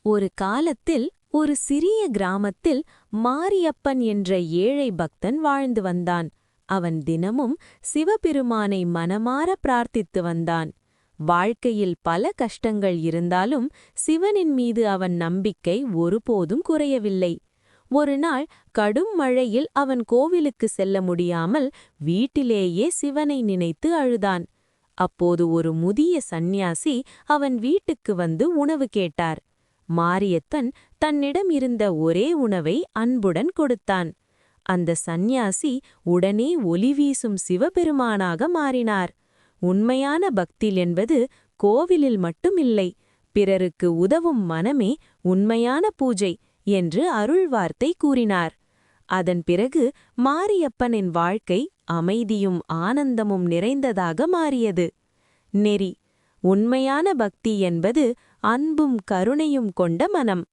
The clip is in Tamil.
ஒரு காலத்தில் ஒரு சிறிய கிராமத்தில் மாரியப்பன் என்ற ஏழை பக்தன் வாழ்ந்து வந்தான். அவன் தினமும் சிவபெருமானை மனமார பிரார்த்தித்து வந்தான். வாழ்க்கையில் பல கஷ்டங்கள் இருந்தாலும் சிவனின் மீது அவன் நம்பிக்கை ஒருபோதும் குறையவில்லை. ஒருநாள் கடும் மழையில் அவன் கோவிலுக்கு செல்ல முடியாமல் வீட்டிலேயே சிவனை நினைத்து அழுதான். அப்போது ஒரு முதிய சந்நியாசி அவன் வீட்டுக்கு வந்து உணவு கேட்டார். மாரியத்தன் தன்னிடம் இருந்த ஒரே உணவை அன்புடன் கொடுத்தான். அந்த சந்நியாசி உடனே ஒளி வீசும் சிவபெருமானாக மாறினார். உண்மையான பக்தி என்பது கோவிலில் மட்டுமில்லை, பிறருக்கு உதவும் மனமே உண்மையான பூஜை என்று அருள்வார்த்தை கூறினார். அதன் பிறகு மாரியப்பனின் வாழ்க்கை அமைதியும் ஆனந்தமும் நிறைந்ததாக மாறியது. நெறி: உண்மையான பக்தி என்பது அன்பும் கருணையும் கொண்ட மனம்.